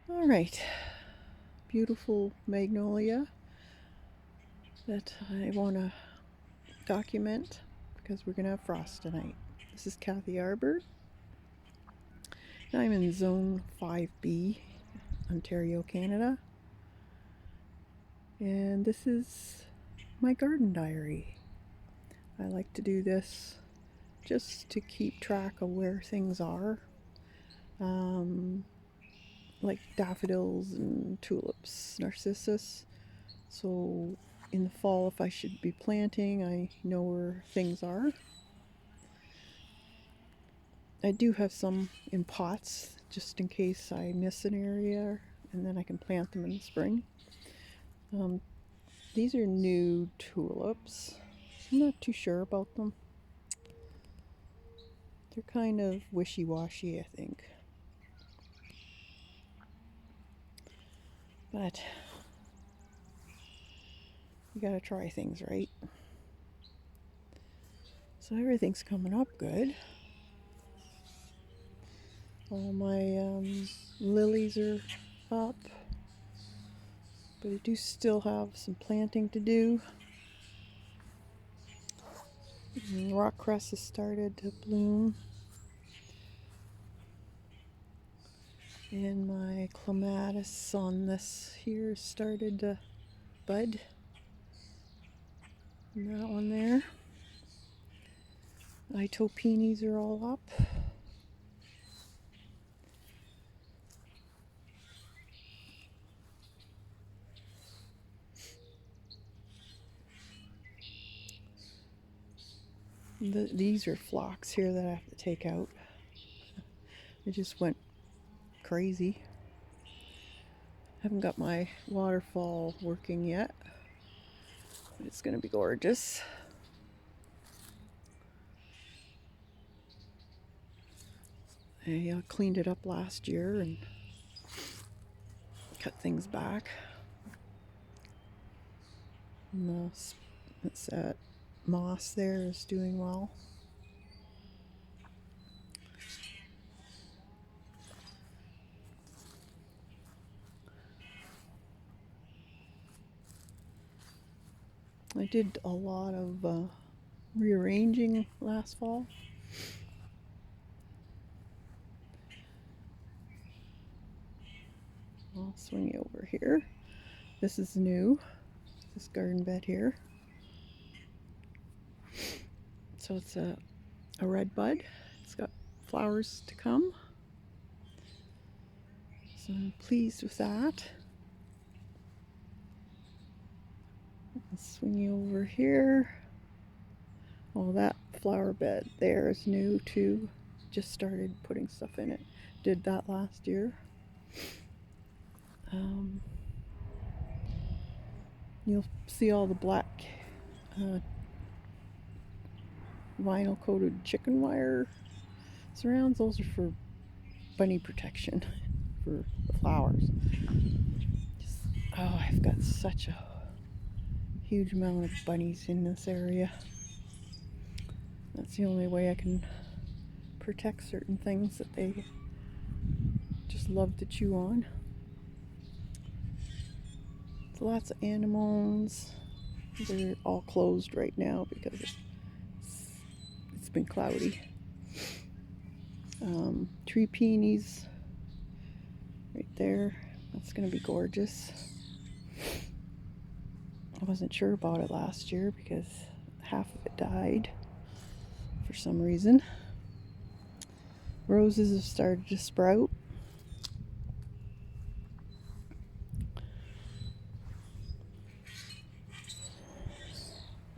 All right, beautiful magnolia that I want to document because we're going to have frost tonight. This is Kathy Arbor, and I'm in Zone 5B, Ontario, Canada. And this is my garden diary. I like to do this just to keep track of where things are, um, like daffodils and tulips, narcissus. So in the fall, if I should be planting, I know where things are. I do have some in pots just in case I miss an area, and then I can plant them in the spring. Um, these are new tulips. I'm not too sure about them. They're kind of wishy-washy, I think. But you gotta try things, right? So everything's coming up good. All my lilies are up, but I do still have some planting to do. And rock cress has started to bloom. And my clematis on this here started to bud. And that one there. Itopenis are all up. These are phlox here that I have to take out. It just went crazy. Haven't got my waterfall working yet, but it's going to be gorgeous. I cleaned it up last year and cut things back. And that moss there is doing well. I did a lot of rearranging last fall. I'll swing you over here. This is new, this garden bed here. So it's a red bud. It's got flowers to come. So I'm pleased with that. I'll swing you over here. Oh, that flower bed there is new too. Just started putting stuff in it. Did that last year. You'll see all the black vinyl coated chicken wire surrounds. Those are for bunny protection for the flowers. I've got such a huge amount of bunnies in this area. That's the only way I can protect certain things that they just love to chew on. So lots of anemones. They're all closed right now because it's been cloudy. Tree peonies right there. That's going to be gorgeous. I wasn't sure about it last year because half of it died for some reason. Roses have started to sprout.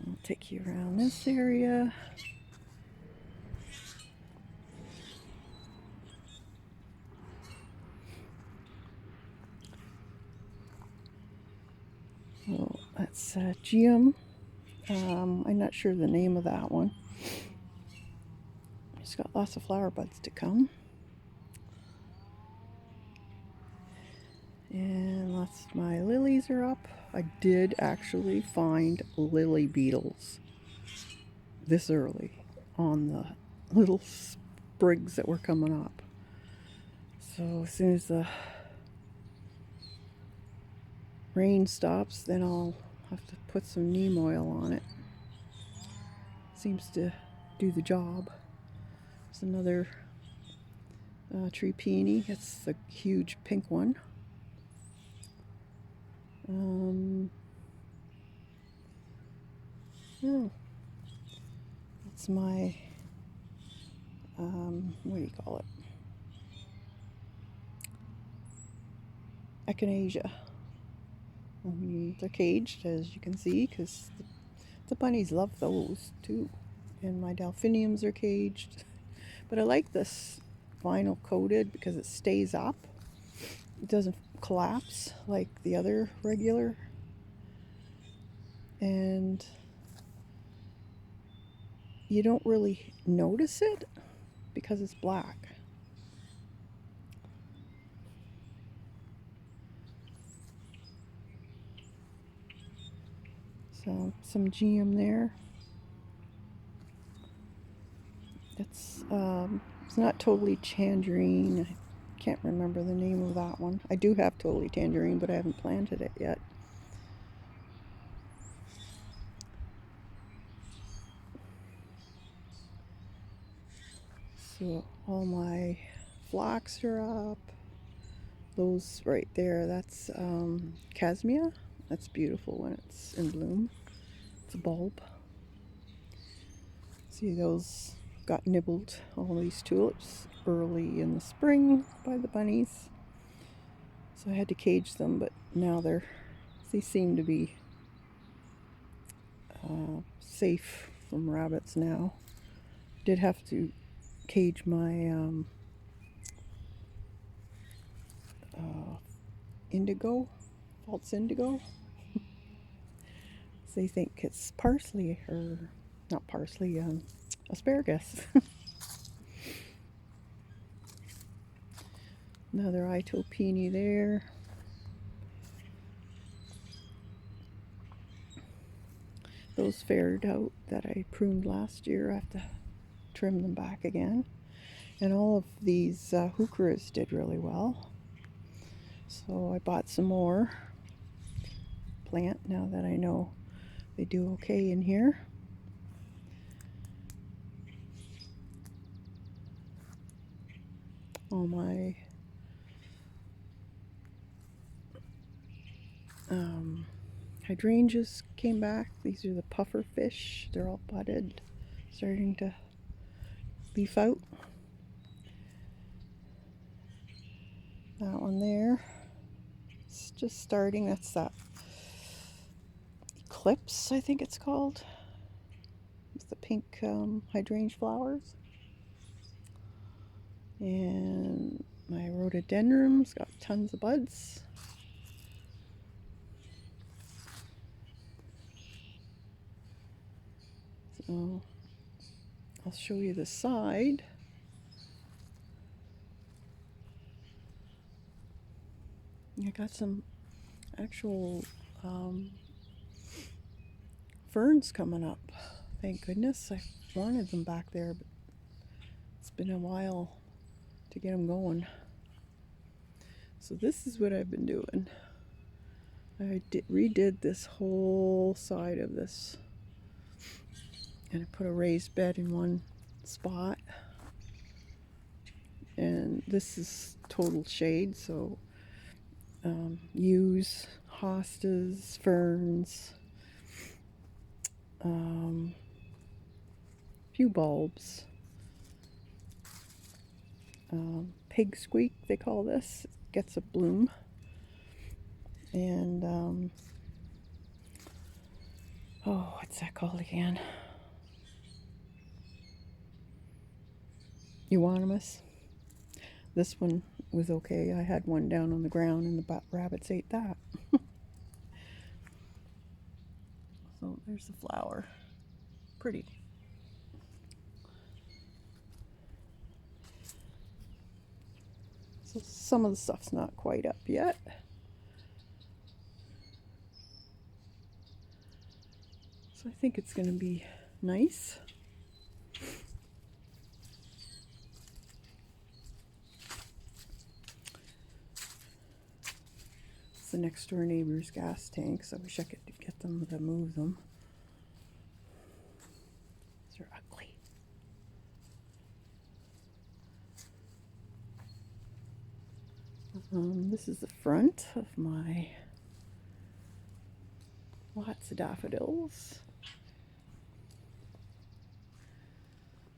I'll take you around this area. Oh, that's Geum. I'm not sure the name of that one. It's got lots of flower buds to come. And lots of my lilies are up. I did actually find lily beetles this early on the little sprigs that were coming up. So as soon as the rain stops, then I'll have to put some neem oil on it. Seems to do the job. There's another tree peony. It's the huge pink one. Oh, that's my, what do you call it? Echinacea. They're caged, as you can see, because the bunnies love those too. And my delphiniums are caged. But I like this vinyl coated because it stays up. It doesn't collapse like the other regular. And you don't really notice it because it's black. So some GM there. It's not totally tangerine. I can't remember the name of that one. I do have totally tangerine, but I haven't planted it yet. So all my phlox are up. Those right there, that's casmia. That's beautiful when it's in bloom. It's a bulb. See, those got nibbled, all these tulips, early in the spring by the bunnies. So I had to cage them, but now they seem to be safe from rabbits now. Did have to cage my indigo, false indigo. They think it's parsley, or not parsley, asparagus. Another itopini there. Those fared out that I pruned last year. I have to trim them back again. And all of these heucheras did really well. So I bought some more plant now that I know they do okay in here. All my hydrangeas came back. These are the puffer fish. They're all budded, starting to leaf out. That one there, it's just starting. That's that eclipse, I think it's called. It's the pink hydrangea flowers. And my rhododendrons got tons of buds. So I'll show you the side. I got some actual ferns coming up. Thank goodness. I wanted them back there, but it's been a while to get them going. So this is what I've been doing. I redid this whole side of this, and I put a raised bed in one spot, and this is total shade, so yews, hostas, ferns, few bulbs, pig squeak they call this. It gets a bloom. And oh, what's that called again? Euonymus. This one was okay. I had one down on the ground and the rabbits ate that. So there's the flower. Pretty. So some of the stuff's not quite up yet. So I think it's going to be nice. the next door neighbor's gas tanks. I wish I could get them to move them. They're ugly. This is the front of my lots of daffodils.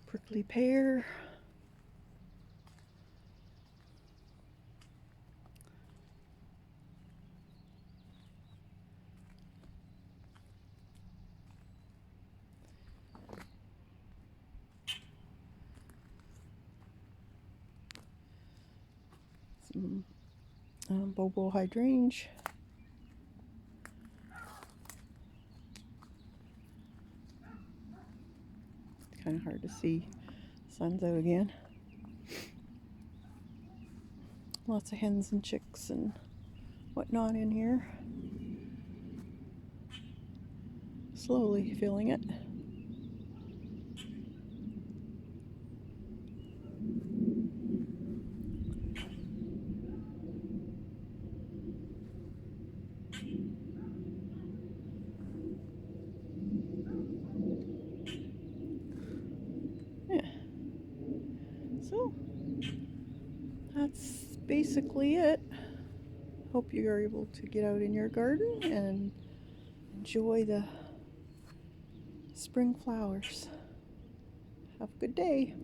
Prickly pear. Some bobo hydrangea. It's kind of hard to see. Sun's out again. Lots of hens and chicks and whatnot in here. Slowly filling it. Yeah. So that's basically it. Hope you are able to get out in your garden and enjoy the spring flowers. Have a good day.